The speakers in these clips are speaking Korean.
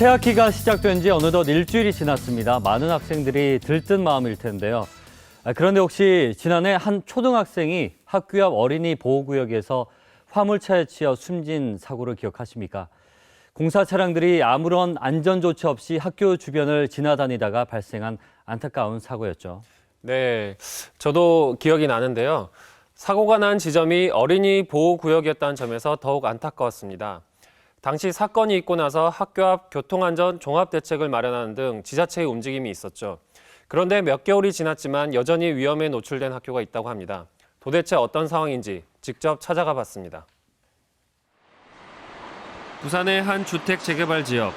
새학기가 시작된 지 어느덧 일주일이 지났습니다. 많은 학생들이 들뜬 마음일 텐데요. 그런데 혹시 지난해 한 초등학생이 학교 앞 어린이 보호구역에서 화물차에 치여 숨진 사고를 기억하십니까? 공사 차량들이 아무런 안전 조치 없이 학교 주변을 지나다니다가 발생한 안타까운 사고였죠. 네, 저도 기억이 나는데요. 사고가 난 지점이 어린이 보호구역이었다는 점에서 더욱 안타까웠습니다. 당시 사건이 있고 나서 학교 앞 교통안전 종합대책을 마련하는 등 지자체의 움직임이 있었죠. 그런데 몇 개월이 지났지만 여전히 위험에 노출된 학교가 있다고 합니다. 도대체 어떤 상황인지 직접 찾아가 봤습니다. 부산의 한 주택 재개발 지역.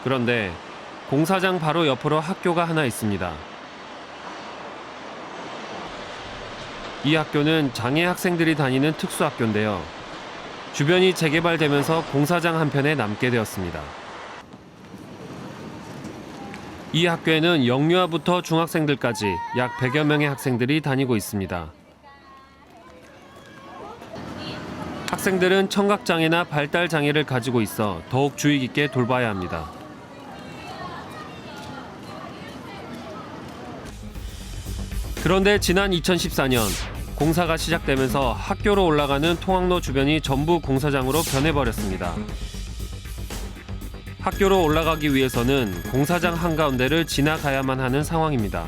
그런데 공사장 바로 옆으로 학교가 하나 있습니다. 이 학교는 장애 학생들이 다니는 특수학교인데요. 주변이 재개발되면서 공사장 한편에 남게 되었습니다. 이 학교에는 영유아부터 중학생들까지 약 100여 명의 학생들이 다니고 있습니다. 학생들은 청각장애나 발달장애를 가지고 있어 더욱 주의 깊게 돌봐야 합니다. 그런데 지난 2014년 공사가 시작되면서 학교로 올라가는 통학로 주변이 전부 공사장으로 변해버렸습니다. 학교로 올라가기 위해서는 공사장 한가운데를 지나가야만 하는 상황입니다.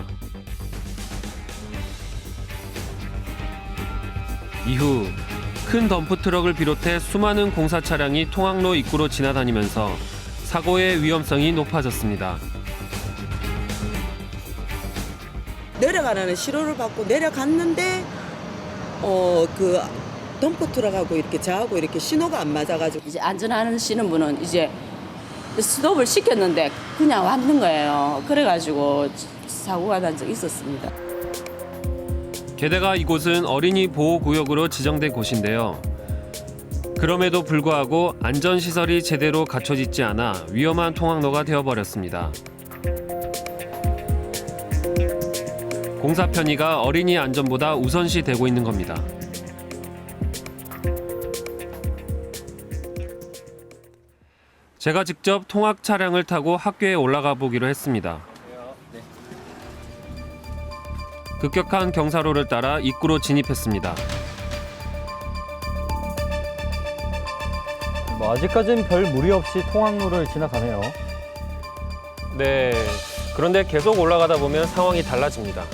이후 큰 덤프트럭을 비롯해 수많은 공사 차량이 통학로 입구로 지나다니면서 사고의 위험성이 높아졌습니다. 내려가라는 신호를 받고 내려갔는데 그 덤프트럭하고 이렇게 저하고 이렇게 신호가 안 맞아가지고 이제 안전하시는 분은 이제 스톱을 시켰는데 그냥 왔는 거예요. 그래가지고 사고가 난 적이 있었습니다. 게다가 이곳은 어린이 보호구역으로 지정된 곳인데요. 그럼에도 불구하고 안전시설이 제대로 갖춰지지 않아 위험한 통학로가 되어버렸습니다. 공사 편의가 어린이 안전보다 우선시 되고 있는 겁니다. 제가 직접 통학 차량을 타고 학교에 올라가 보기로 했습니다. 급격한 경사로를 따라 입구로 진입했습니다. 아직까지는 별 무리 없이 통학로를 지나가네요. 네, 그런데 계속 올라가다 보면 상황이 달라집니다.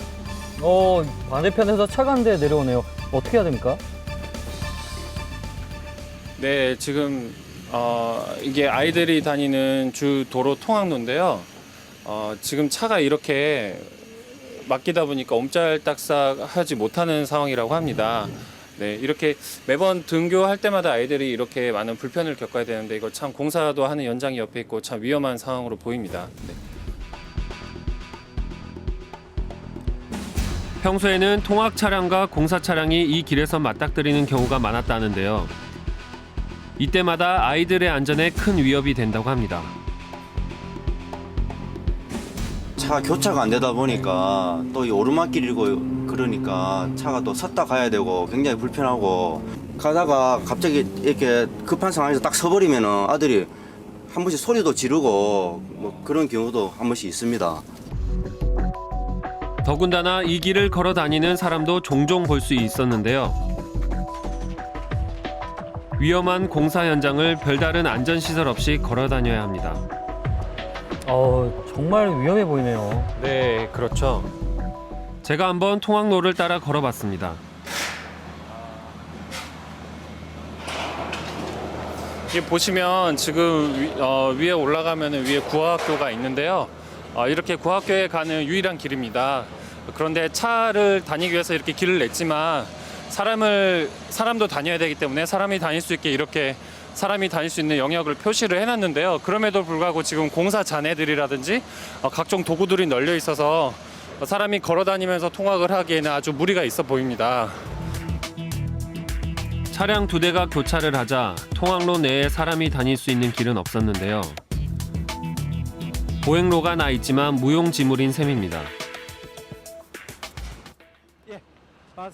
반대편에서 차가 한 대 내려오네요. 어떻게 해야 됩니까? 네, 지금 이게 아이들이 다니는 주 도로 통학로인데요. 지금 차가 이렇게 막히다 보니까 옴짝달싹 하지 못하는 상황이라고 합니다. 네, 이렇게 매번 등교할 때마다 아이들이 이렇게 많은 불편을 겪어야 되는데 이거 참 공사도 하는 연장이 옆에 있고 참 위험한 상황으로 보입니다. 네. 평소에는 통학 차량과 공사 차량이 이 길에서 맞닥뜨리는 경우가 많았다는데요. 이때마다 아이들의 안전에 큰 위협이 된다고 합니다. 차가 교차가 안 되다 보니까 또 이 오르막길이고 그러니까 차가 또 섰다 가야 되고 굉장히 불편하고 가다가 갑자기 이렇게 급한 상황에서 딱 서버리면은 아들이 한 번씩 소리도 지르고 뭐 그런 경우도 한 번씩 있습니다. 더군다나 이 길을 걸어 다니는 사람도 종종 볼 수 있었는데요. 위험한 공사 현장을 별다른 안전시설 없이 걸어 다녀야 합니다. 정말 위험해 보이네요. 네, 그렇죠. 제가 한번 통학로를 따라 걸어봤습니다. 이게 보시면 지금 위에 올라가면 위에 구학교가 있는데요. 이렇게 구학교에 가는 유일한 길입니다. 그런데 차를 다니기 위해서 이렇게 길을 냈지만 사람도 다녀야 되기 때문에 사람이 다닐 수 있게 이렇게 사람이 다닐 수 있는 영역을 표시를 해놨는데요. 그럼에도 불구하고 지금 공사 잔해들이라든지 각종 도구들이 널려 있어서 사람이 걸어 다니면서 통학을 하기에는 아주 무리가 있어 보입니다. 차량 2대가 교차를 하자 통학로 내에 사람이 다닐 수 있는 길은 없었는데요. 보행로가 나 있지만 무용지물인 셈입니다.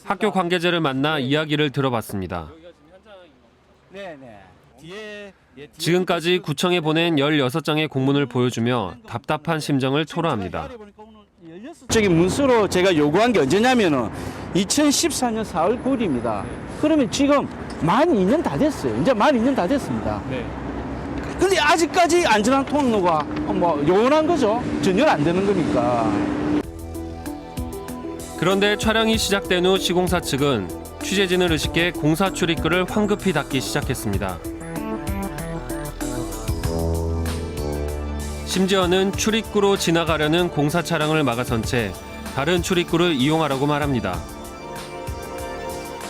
학교 관계자를 만나 이야기를 들어봤습니다. 지금까지 구청에 보낸 16장의 공문을 보여주며 답답한 심정을 토로합니다. 저기 문서로 제가 요구한 게 언제냐면은 2014년 4월 9일입니다. 그러면 지금 만 2년 다 됐어요. 이제 만 2년 다 됐습니다. 근데 아직까지 안전한 통로가 뭐 요원한 거죠. 전혀 안 되는 거니까. 그런데 촬영이 시작된 후 시공사 측은 취재진을 의식해 공사 출입구를 황급히 닫기 시작했습니다. 심지어는 출입구로 지나가려는 공사 차량을 막아선 채 다른 출입구를 이용하라고 말합니다.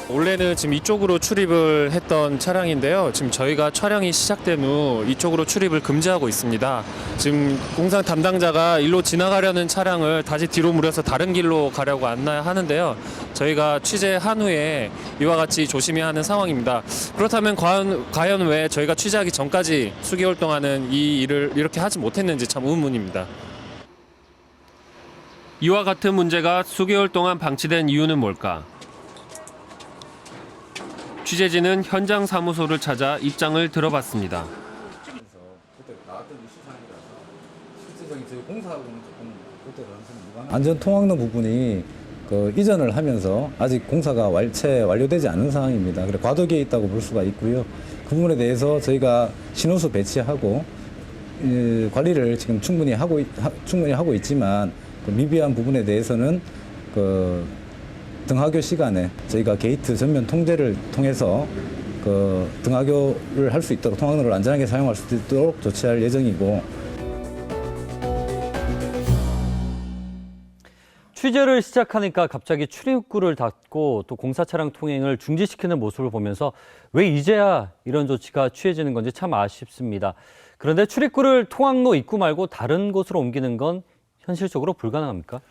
원래는 지금 이쪽으로 출입을 했던 차량인데요. 지금 저희가 촬영이 시작된 후 이쪽으로 출입을 금지하고 있습니다. 지금 공사 담당자가 일로 지나가려는 차량을 다시 뒤로 물어서 다른 길로 가려고 안내하는데요. 저희가 취재한 후에 이와 같이 조심해야 하는 상황입니다. 그렇다면 과연 왜 저희가 취재하기 전까지 수개월 동안은 이 일을 이렇게 하지 못했는지 참 의문입니다. 이와 같은 문제가 수개월 동안 방치된 이유는 뭘까? 취재진은 현장 사무소를 찾아 입장을 들어봤습니다. 안전 통학로 부분이 이전을 하면서 아직 공사가 채 완료되지 않은 상황입니다. 그래 과도기에 있다고 볼 수가 있고요. 그 부분에 대해서 저희가 신호수 배치하고 관리를 지금 충분히 하고 있지만 그 미비한 부분에 대해서는 등하교 시간에 저희가 게이트 전면 통제를 통해서 등하교를 할 수 있도록 통학로를 안전하게 사용할 수 있도록 조치할 예정이고. 취재를 시작하니까 갑자기 출입구를 닫고 또 공사 차량 통행을 중지시키는 모습을 보면서 왜 이제야 이런 조치가 취해지는 건지 참 아쉽습니다. 그런데 출입구를 통학로 입구 말고 다른 곳으로 옮기는 건 현실적으로 불가능합니까?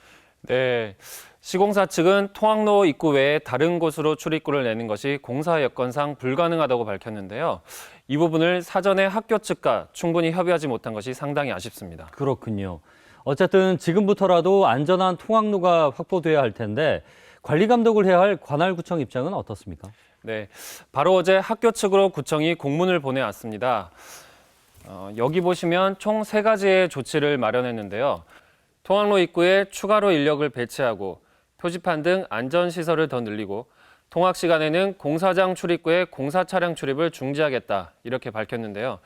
네, 시공사 측은 통학로 입구 외에 다른 곳으로 출입구를 내는 것이 공사 여건상 불가능하다고 밝혔는데요. 이 부분을 사전에 학교 측과 충분히 협의하지 못한 것이 상당히 아쉽습니다. 그렇군요. 어쨌든 지금부터라도 안전한 통학로가 확보돼야 할 텐데 관리 감독을 해야 할 관할구청 입장은 어떻습니까? 네, 바로 어제 학교 측으로 구청이 공문을 보내왔습니다. 여기 보시면 총 3가지의 조치를 마련했는데요. 통학로 입구에 추가로 인력을 배치하고 표지판 등 안전시설을 더 늘리고 통학 시간에는 공사장 출입구에 공사 차량 출입을 중지하겠다 이렇게 밝혔는데요.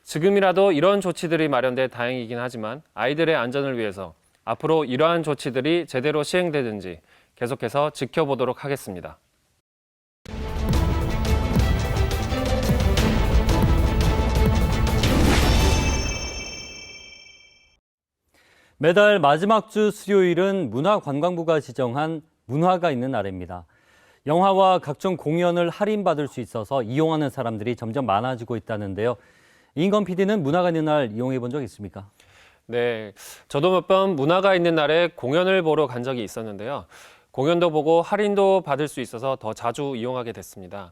지금이라도 이런 조치들이 마련돼 다행이긴 하지만 아이들의 안전을 위해서 앞으로 이러한 조치들이 제대로 시행되든지 계속해서 지켜보도록 하겠습니다. 매달 마지막 주 수요일은 문화관광부가 지정한 문화가 있는 날입니다. 영화와 각종 공연을 할인받을 수 있어서 이용하는 사람들이 점점 많아지고 있다는데요. 이인건 PD는 문화가 있는 날 이용해 본 적 있습니까? 네, 저도 몇 번 문화가 있는 날에 공연을 보러 간 적이 있었는데요. 공연도 보고 할인도 받을 수 있어서 더 자주 이용하게 됐습니다.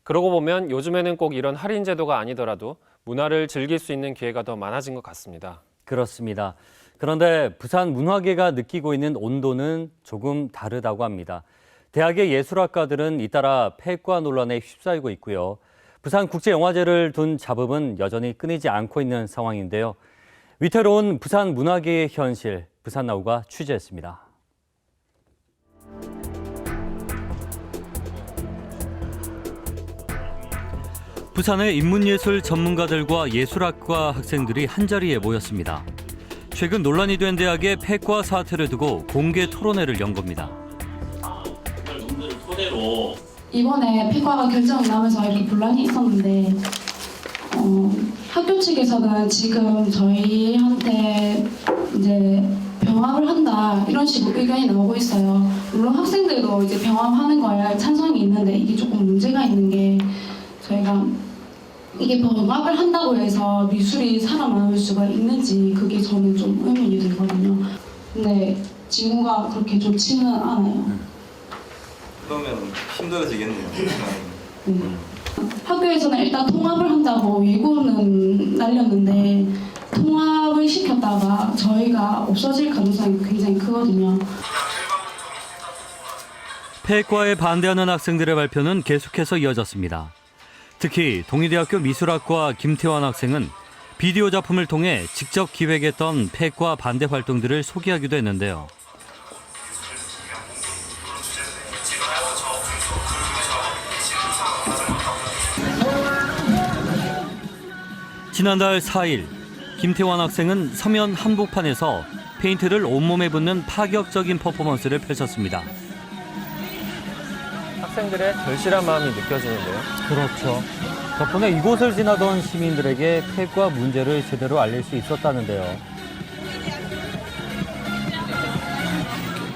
그러고 보면 요즘에는 꼭 이런 할인 제도가 아니더라도 문화를 즐길 수 있는 기회가 더 많아진 것 같습니다. 그렇습니다. 그런데 부산 문화계가 느끼고 있는 온도는 조금 다르다고 합니다. 대학의 예술학과들은 잇따라 폐과 논란에 휩싸이고 있고요. 부산국제영화제를 둔 잡음은 여전히 끊이지 않고 있는 상황인데요. 위태로운 부산 문화계의 현실, 부산나우가 취재했습니다. 부산의 인문예술 전문가들과 예술학과 학생들이 한자리에 모였습니다. 최근 논란이 된 대학의 폐과 사태를 두고 공개 토론회를 연 겁니다. 이번에 폐과가 결정이 나면서 이렇게 분란이 있었는데 학교 측에서는 지금 저희한테 이제 병합을 한다 이런 식으로 의견이 나오고 있어요. 물론 학생들도 이제 병합하는 거에 찬성이 있는데 이게 조금 문제가 있는 게 저희가 이게 병합을 한다고 해서 미술이 살아남을 수가 있는지 그게 저는 좀 의문이 들거든요. 근데 징후가 그렇게 좋지는 않아요. 그러면 힘들어지겠네요. 학교에서는 일단 통합을 한다고 예고는 날렸는데 통합을 시켰다가 저희가 없어질 가능성이 굉장히 크거든요. 폐과에 반대하는 학생들의 발표는 계속해서 이어졌습니다. 특히 동의대학교 미술학과 김태환 학생은 비디오 작품을 통해 직접 기획했던 폐과 반대 활동들을 소개하기도 했는데요. 지난달 4일 김태환 학생은 서면 한복판에서 페인트를 온몸에 붓는 파격적인 퍼포먼스를 펼쳤습니다. 학생들의 절실한 마음이 느껴지는데요. 그렇죠. 덕분에 이곳을 지나던 시민들에게 폐과 문제를 제대로 알릴 수 있었다는데요.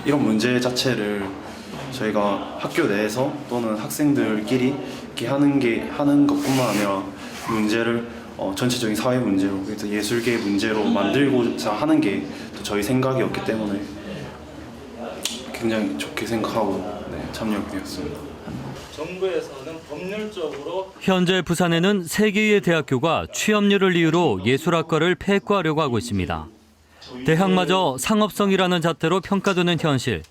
이런 문제 자체를 저희가 학교 내에서 또는 학생들끼리 이렇게 하는 것뿐만 아니라 문제를 전체적인 사회 문제로, 그래서 예술계의 문제로 만들고자 하는 게 또 저희 생각이었기 때문에 굉장히 좋게 생각하고 참여하게 되었습니다. 정부에서는 법률적으로 현재 부산에는 3개의 대학교가 취업률을 이유로 예술학과를 폐과하려고 하고 있습니다. 대학마저 상업성이라는 잣대로 평가되는 현실.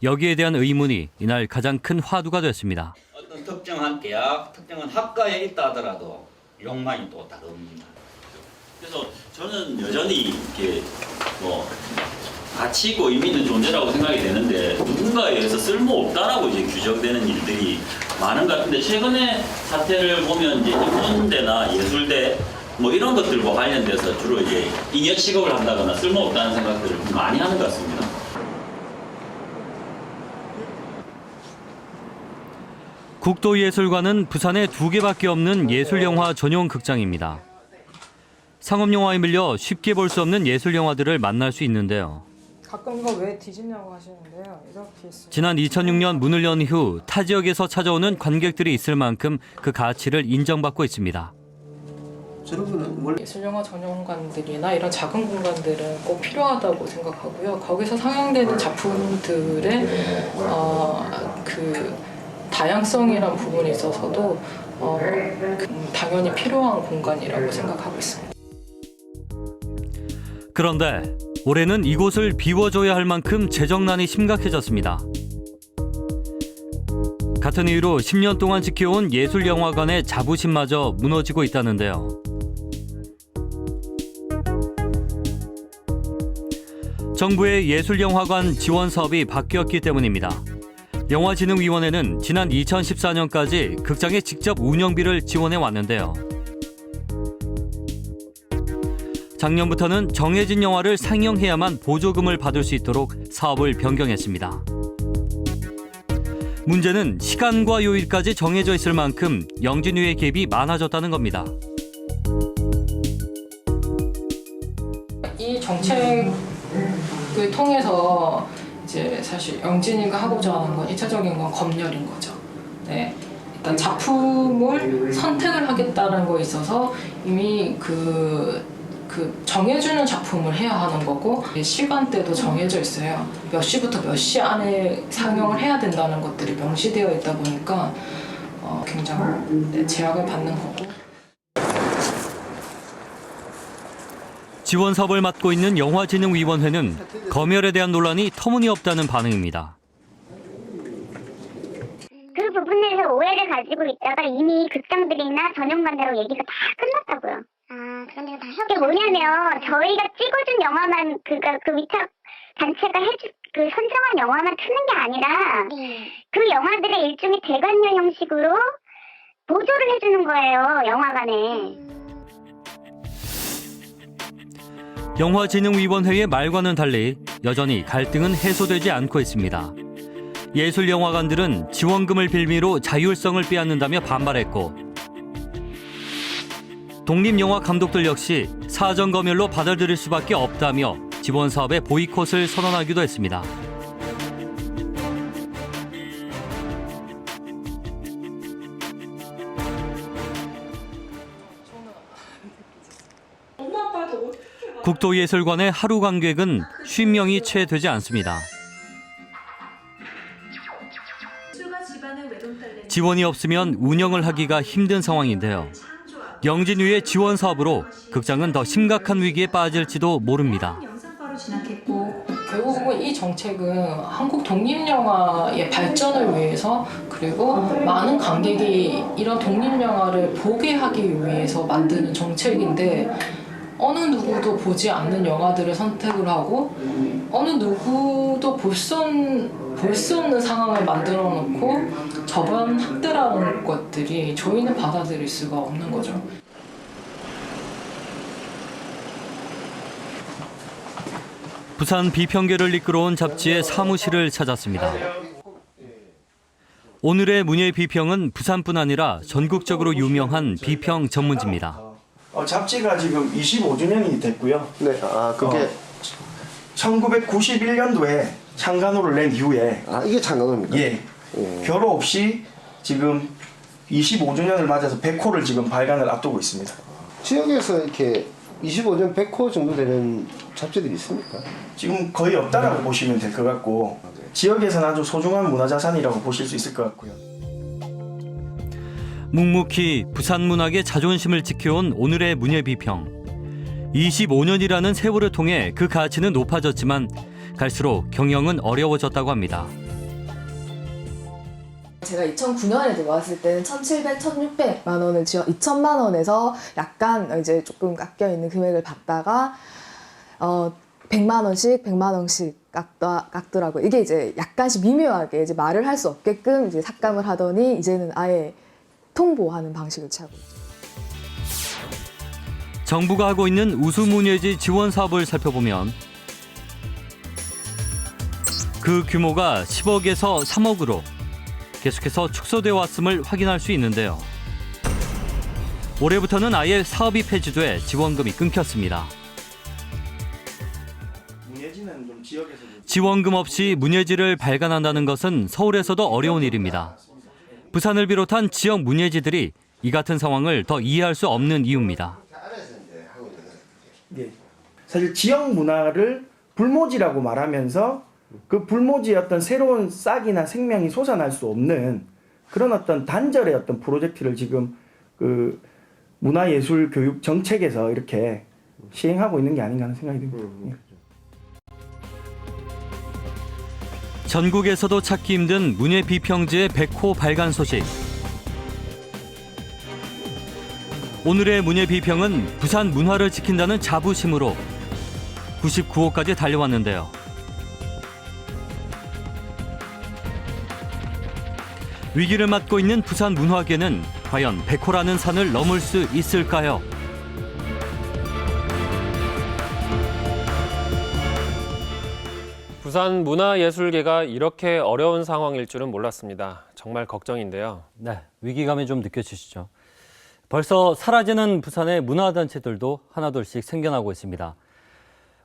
여기에 대한 의문이 이날 가장 큰 화두가 됐습니다. 어떤 특정한 대학, 특정한 학과에 있다 하더라도 욕망이 또 다릅니다. 그래서 저는 여전히 이렇게 가치 있고 의미 있는 존재라고 생각이 되는데 누군가에 의해서 쓸모없다라고 이제 규정되는 일들이 많은 것 같은데 최근에 사태를 보면 이제 인문대나 예술대 이런 것들과 관련돼서 주로 이제 잉여 취급을 한다거나 쓸모없다는 생각들을 많이 하는 것 같습니다. 국도예술관은 부산에 2개밖에 없는 예술영화 전용 극장입니다. 상업영화에 밀려 쉽게 볼 수 없는 예술영화들을 만날 수 있는데요. 가끔 이거 왜 뒤집냐고 하시는데요. 이렇게 있어요. 지난 2006년 문을 연 이후 타 지역에서 찾아오는 관객들이 있을 만큼 그 가치를 인정받고 있습니다. 예술영화 전용관들이나 이런 작은 공간들은 꼭 필요하다고 생각하고요. 거기서 상영되는 작품들의 그 다양성이란 부분에 있어서도 당연히 필요한 공간이라고 생각하고 있습니다. 그런데 올해는 이곳을 비워줘야 할 만큼 재정난이 심각해졌습니다. 같은 이유로 10년 동안 지켜온 예술영화관의 자부심마저 무너지고 있다는데요. 정부의 예술영화관 지원 사업이 바뀌었기 때문입니다. 영화진흥위원회는 지난 2014년까지 극장의 직접 운영비를 지원해 왔는데요. 작년부터는 정해진 영화를 상영해야만 보조금을 받을 수 있도록 사업을 변경했습니다. 문제는 시간과 요일까지 정해져 있을 만큼 영진위의 갭이 많아졌다는 겁니다. 이 정책을 통해서 이제 사실 영진이가 하고자 하는 건 1차적인 건 검열인 거죠. 네. 일단 작품을 선택을 하겠다는 거에 있어서 이미 그 정해주는 작품을 해야 하는 거고 시간대도 정해져 있어요. 몇 시부터 몇 시 안에 상영을 해야 된다는 것들이 명시되어 있다 보니까 굉장히 제약을 받는 거고. 지원 사업을 맡고 있는 영화진흥위원회는 검열에 대한 논란이 터무니없다는 반응입니다. 그 부분에서 오해를 가지고 있다가 이미 극장들이나 전용관대로 얘기가 다 끝났다고요. 그런 데가 다 그게 뭐냐면 저희가 찍어준 영화만 그 위탁 단체가 선정한 영화만 트는 게 아니라 그 영화들의 일종의 대관료 형식으로 보조를 해주는 거예요, 영화관에. 영화진흥위원회의 말과는 달리 여전히 갈등은 해소되지 않고 있습니다. 예술영화관들은 지원금을 빌미로 자율성을 빼앗는다며 반발했고 독립영화감독들 역시 사전검열로 받아들일 수밖에 없다며 지원 사업의 보이콧을 선언하기도 했습니다. 국도예술관의 하루 관객은 50명이 채 되지 않습니다. 지원이 없으면 운영을 하기가 힘든 상황인데요. 영진위의 지원 사업으로 극장은 더 심각한 위기에 빠질지도 모릅니다. 결국은 이 정책은 한국 독립영화의 발전을 위해서 그리고 많은 관객이 이런 독립영화를 보게 하기 위해서 만드는 정책인데 어느 누구도 보지 않는 영화들을 선택을 하고 어느 누구도 볼 수 없는 상황을 만들어 놓고 저번 학대라는 것들이 저희는 받아들일 수가 없는 거죠. 부산 비평계를 이끌어온 잡지의 사무실을 찾았습니다. 오늘의 문예 비평은 부산뿐 아니라 전국적으로 유명한 비평 전문지입니다. 잡지가 지금 25주년이 됐고요. 네, 그게 1991년도에 창간호를 낸 이후에 이게 창간호입니까? 예. 결호 없이 지금 25주년을 맞아서 100호를 지금 발간을 앞두고 있습니다. 지역에서 이렇게 25년 100호 정도 되는 잡지들이 있습니까? 지금 거의 없다라고 보시면 될 것 같고 지역에서는 아주 소중한 문화자산이라고 보실 수 있을 것 같고요. 묵묵히 부산 문학의 자존심을 지켜온 오늘의 문예 비평. 25년이라는 세월을 통해 그 가치는 높아졌지만 갈수록 경영은 어려워졌다고 합니다. 제가 2009년에 들어왔을 때는 1,700, 1,600만 원을 지어 2천만 원에서 약간 이제 조금 깎여 있는 금액을 받다가 100만 원씩 깎더라고요. 이게 이제 약간씩 미묘하게 이제 말을 할 수 없게끔 이제 삭감을 하더니 이제는 아예 통보하는 방식을 취하고 있죠. 정부가 하고 있는 우수문예지 지원 사업을 살펴보면 그 규모가 10억에서 3억으로 계속해서 축소되어 왔음을 확인할 수 있는데요. 올해부터는 아예 사업이 폐지돼 지원금이 끊겼습니다. 지원금 없이 문예지를 발간한다는 것은 서울에서도 어려운 일입니다. 부산을 비롯한 지역 문예지들이 이 같은 상황을 더 이해할 수 없는 이유입니다. 예. 사실 지역 문화를 불모지라고 말하면서 그 불모지의 어떤 새로운 싹이나 생명이 솟아날 수 없는 그런 어떤 단절의 어떤 프로젝트를 지금 그 문화예술교육 정책에서 이렇게 시행하고 있는 게 아닌가 하는 생각이 듭니다. 예. 전국에서도 찾기 힘든 문예 비평지의 100호 발간 소식. 오늘의 문예 비평은 부산 문화를 지킨다는 자부심으로 99호까지 달려왔는데요. 위기를 맞고 있는 부산 문화계는 과연 100호라는 산을 넘을 수 있을까요? 부산 문화예술계가 이렇게 어려운 상황일 줄은 몰랐습니다. 정말 걱정인데요. 네, 위기감이 좀 느껴지시죠? 벌써 사라지는 부산의 문화단체들도 하나둘씩 생겨나고 있습니다.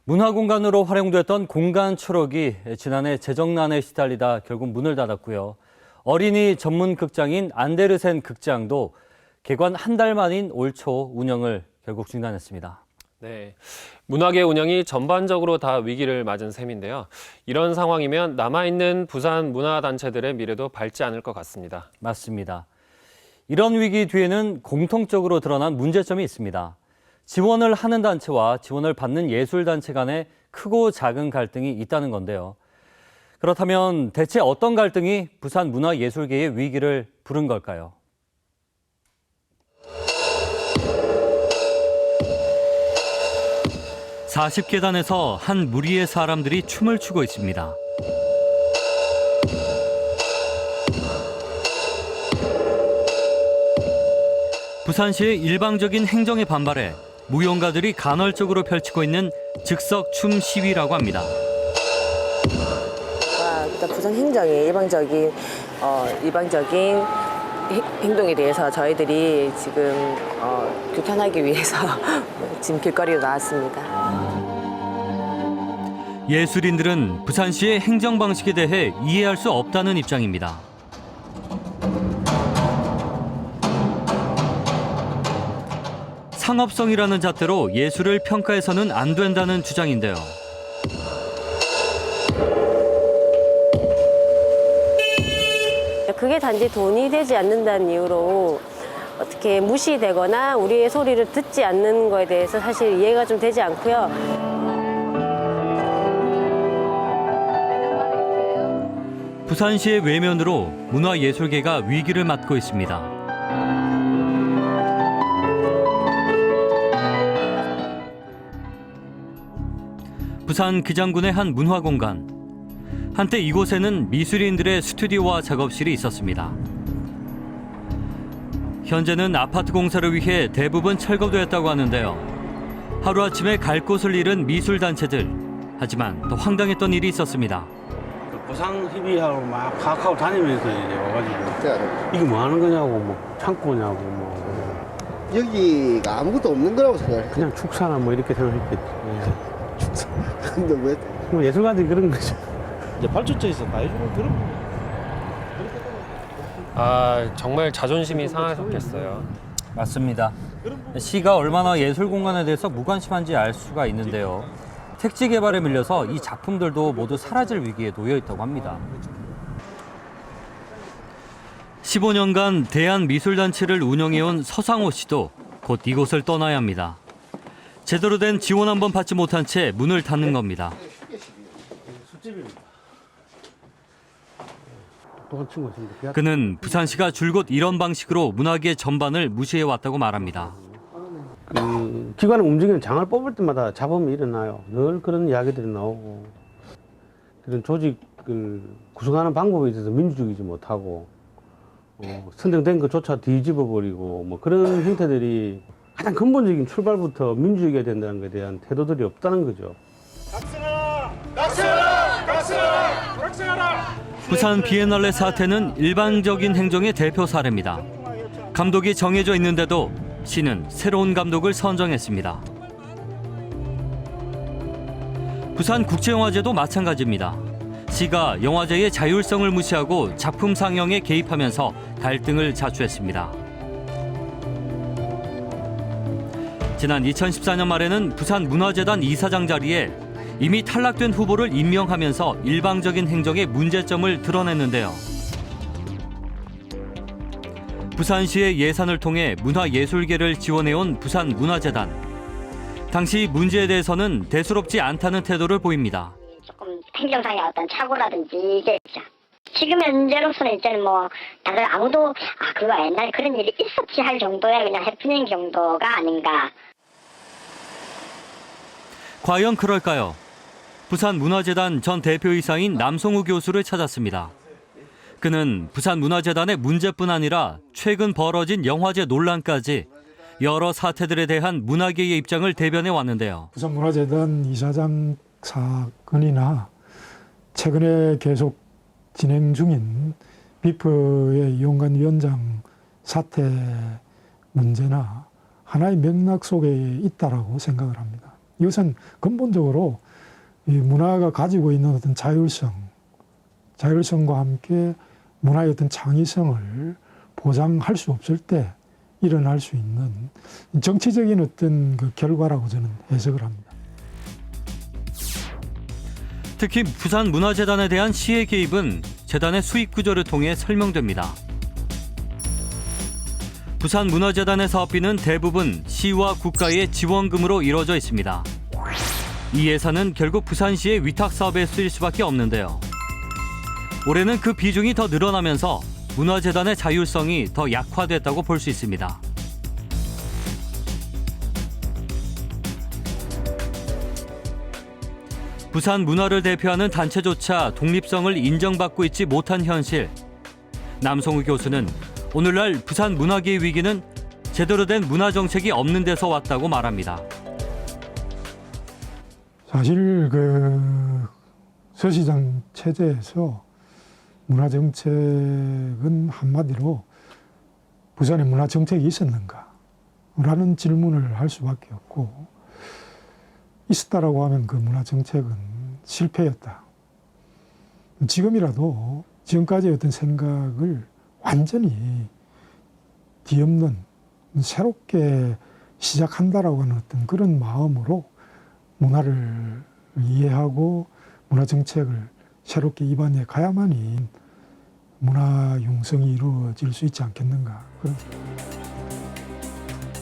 문화공간으로 활용됐던 공간 초록이 지난해 재정난에 시달리다 결국 문을 닫았고요. 어린이 전문 극장인 안데르센 극장도 개관 한 달 만인 올 초 운영을 결국 중단했습니다. 네, 문화계 운영이 전반적으로 다 위기를 맞은 셈인데요. 이런 상황이면 남아있는 부산 문화단체들의 미래도 밝지 않을 것 같습니다. 맞습니다. 이런 위기 뒤에는 공통적으로 드러난 문제점이 있습니다. 지원을 하는 단체와 지원을 받는 예술단체 간에 크고 작은 갈등이 있다는 건데요. 그렇다면 대체 어떤 갈등이 부산 문화예술계의 위기를 부른 걸까요? (40계단에서) 한 무리의 사람들이 춤을 추고 있습니다. 부산시의 일방적인 행정에 반발해 무용가들이 간헐적으로 펼치고 있는 즉석 춤 시위라고 합니다. 일단 부산 행정의 일방적인 행동에 대해서 저희들이 지금 규탄하기 위해서 지금 길거리로 나왔습니다. 예술인들은 부산시의 행정 방식에 대해 이해할 수 없다는 입장입니다. 상업성이라는 잣대로 예술을 평가해서는 안 된다는 주장인데요. 그게 단지 돈이 되지 않는다는 이유로 어떻게 무시되거나 우리의 소리를 듣지 않는 거에 대해서 사실 이해가 좀 되지 않고요. 부산시의 외면으로 문화예술계가 위기를 맞고 있습니다. 부산 기장군의 한 문화공간. 한때 이곳에는 미술인들의 스튜디오와 작업실이 있었습니다. 현재는 아파트 공사를 위해 대부분 철거되었다고 하는데요. 하루아침에 갈 곳을 잃은 미술단체들. 하지만 더 황당했던 일이 있었습니다. 부상 희비하고 막 파악하고 다니면서 이제 와가지고 이게 뭐 하는 거냐고 뭐 창고냐고 뭐 여기가 아무것도 없는 거라고 생각해요. 그냥 축사나 뭐 이렇게 생각했겠지. 축사. 근데 왜? 뭐 예술가들이 그런 거죠. 이제 발주처에서 다 해주고 그런. 정말 자존심이 상하셨겠어요. 맞습니다. 시가 얼마나 예술 공간에 대해서 무관심한지 알 수가 있는데요. 택지 개발에 밀려서 이 작품들도 모두 사라질 위기에 놓여 있다고 합니다. 15년간 대한미술단체를 운영해온 서상호 씨도 곧 이곳을 떠나야 합니다. 제대로 된 지원 한번 받지 못한 채 문을 닫는 겁니다. 그는 부산시가 줄곧 이런 방식으로 문화계 전반을 무시해왔다고 말합니다. 기관을 움직이는 장을 뽑을 때마다 잡음이 일어나요. 늘 그런 이야기들이 나오고 그런 조직을 구성하는 방법에 있어서 민주적이지 못하고 선정된 것조차 뒤집어 버리고 뭐 그런 형태들이 가장 근본적인 출발부터 민주주의가 된다는 것에 대한 태도들이 없다는 거죠. 부산 비엔날레 사태는 일반적인 행정의 대표 사례입니다. 감독이 정해져 있는데도 시는 새로운 감독을 선정했습니다. 부산 국제영화제도 마찬가지입니다. 시가 영화제의 자율성을 무시하고 작품 상영에 개입하면서 갈등을 자초했습니다. 지난 2014년 말에는 부산문화재단 이사장 자리에 이미 탈락된 후보를 임명하면서 일방적인 행정의 문제점을 드러냈는데요. 부산시의 예산을 통해 문화예술계를 지원해온 부산문화재단. 당시 문제에 대해서는 대수롭지 않다는 태도를 보입니다. 조금 행정상의 어떤 착오라든지 이제 지금 현재로서는 이제는 뭐 다들 아무도 그거 옛날에 그런 일이 있었지 할 정도의 그냥 해프닝 정도가 아닌가. 과연 그럴까요? 부산문화재단 전 대표이사인 남성우 교수를 찾았습니다. 그는 부산문화재단의 문제뿐 아니라 최근 벌어진 영화제 논란까지 여러 사태들에 대한 문화계의 입장을 대변해 왔는데요. 부산문화재단 이사장 사건이나 최근에 계속 진행 중인 비프의 이용관 위원장 사태 문제나 하나의 맥락 속에 있다라고 생각을 합니다. 이것은 근본적으로 이 문화가 가지고 있는 어떤 자율성과 함께 문화의 어떤 창의성을 보장할 수 없을 때 일어날 수 있는 정치적인 어떤 그 결과라고 저는 해석을 합니다. 특히 부산문화재단에 대한 시의 개입은 재단의 수익 구조를 통해 설명됩니다. 부산문화재단의 사업비는 대부분 시와 국가의 지원금으로 이루어져 있습니다. 이 예산은 결국 부산시의 위탁 사업에 쓰일 수밖에 없는데요. 올해는 그 비중이 더 늘어나면서 문화재단의 자율성이 더 약화됐다고 볼 수 있습니다. 부산 문화를 대표하는 단체조차 독립성을 인정받고 있지 못한 현실. 남성우 교수는 오늘날 부산 문화계의 위기는 제대로 된 문화정책이 없는 데서 왔다고 말합니다. 사실 그 서시장 체제에서 문화정책은 한마디로 부산에 문화정책이 있었는가? 라는 질문을 할 수밖에 없고 있었다라고 하면 그 문화정책은 실패였다. 지금이라도 지금까지의 어떤 생각을 완전히 뒤엎는 새롭게 시작한다라고 하는 어떤 그런 마음으로 문화를 이해하고 문화정책을 새롭게 입안해 가야만이 문화 융성이 이루어질 수 있지 않겠는가.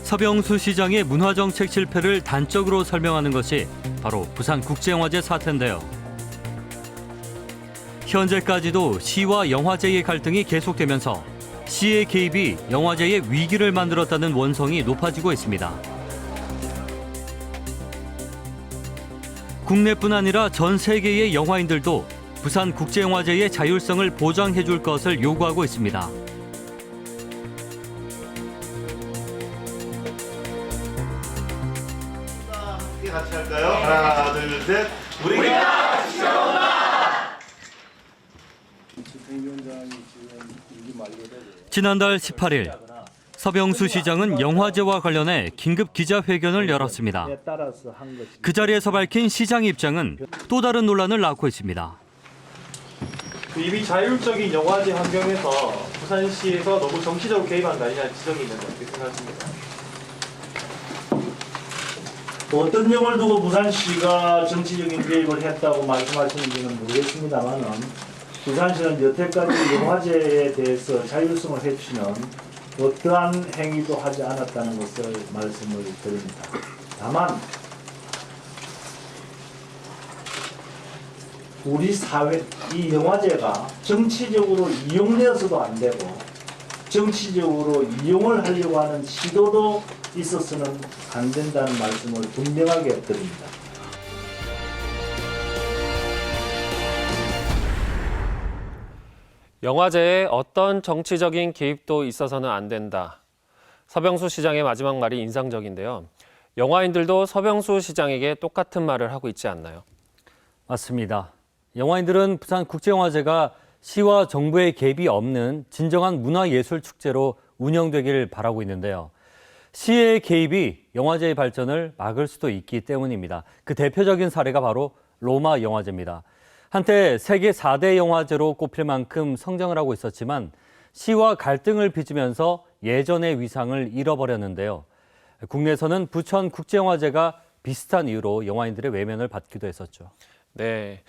서병수 시장의 문화정책 실패를 단적으로 설명하는 것이 바로 부산국제영화제 사태인데요. 현재까지도 시와 영화제의 갈등이 계속되면서 시의 개입이 영화제의 위기를 만들었다는 원성이 높아지고 있습니다. 국내뿐 아니라 전 세계의 영화인들도 부산국제영화제의 자율성을 보장해줄 것을 요구하고 있습니다. 함께 같이 할까요? 하나, 둘, 셋. 우리가 지켜본다! 지난달 18일 서병수 시장은 영화제와 관련해 긴급 기자회견을 열었습니다. 그 자리에서 밝힌 시장의 입장은 또 다른 논란을 낳고 있습니다. 이미 자율적인 영화제 환경에서 부산시에서 너무 정치적으로 개입한 거 아니냐는 지적이 있는데 어떻게 생각하십니까? 어떤 점을 두고 부산시가 정치적인 개입을 했다고 말씀하시는지는 모르겠습니다만은 부산시는 여태까지 영화제에 대해서 자율성을 해치는 어떠한 행위도 하지 않았다는 것을 말씀을 드립니다. 다만 우리 사회, 이 영화제가 정치적으로 이용되어서도 안 되고 정치적으로 이용을 하려고 하는 시도도 있어서는 안 된다는 말씀을 분명하게 드립니다. 영화제에 어떤 정치적인 개입도 있어서는 안 된다. 서병수 시장의 마지막 말이 인상적인데요. 영화인들도 서병수 시장에게 똑같은 말을 하고 있지 않나요? 맞습니다. 영화인들은 부산국제영화제가 시와 정부의 개입이 없는 진정한 문화예술축제로 운영되기를 바라고 있는데요. 시의 개입이 영화제의 발전을 막을 수도 있기 때문입니다. 그 대표적인 사례가 바로 로마 영화제입니다. 한때 세계 4대 영화제로 꼽힐 만큼 성장을 하고 있었지만 시와 갈등을 빚으면서 예전의 위상을 잃어버렸는데요. 국내에서는 부천국제영화제가 비슷한 이유로 영화인들의 외면을 받기도 했었죠. 네,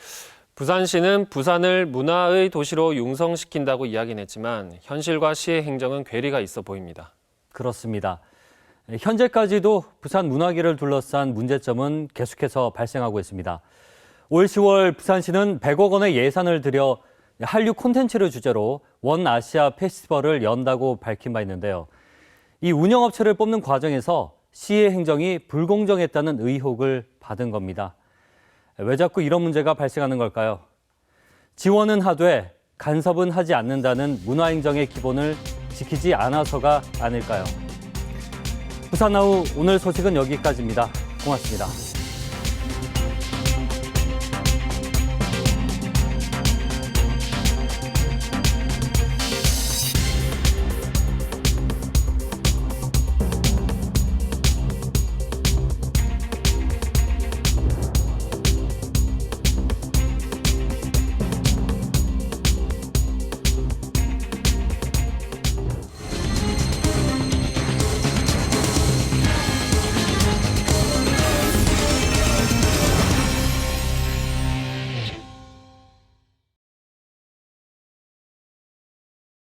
부산시는 부산을 문화의 도시로 융성시킨다고 이야기는 했지만 현실과 시의 행정은 괴리가 있어 보입니다. 그렇습니다. 현재까지도 부산 문화계를 둘러싼 문제점은 계속해서 발생하고 있습니다. 올 10월 부산시는 100억 원의 예산을 들여 한류 콘텐츠를 주제로 원아시아 페스티벌을 연다고 밝힌 바 있는데요. 이 운영업체를 뽑는 과정에서 시의 행정이 불공정했다는 의혹을 받은 겁니다. 왜 자꾸 이런 문제가 발생하는 걸까요? 지원은 하되 간섭은 하지 않는다는 문화행정의 기본을 지키지 않아서가 아닐까요? 부산나우 오늘 소식은 여기까지입니다. 고맙습니다.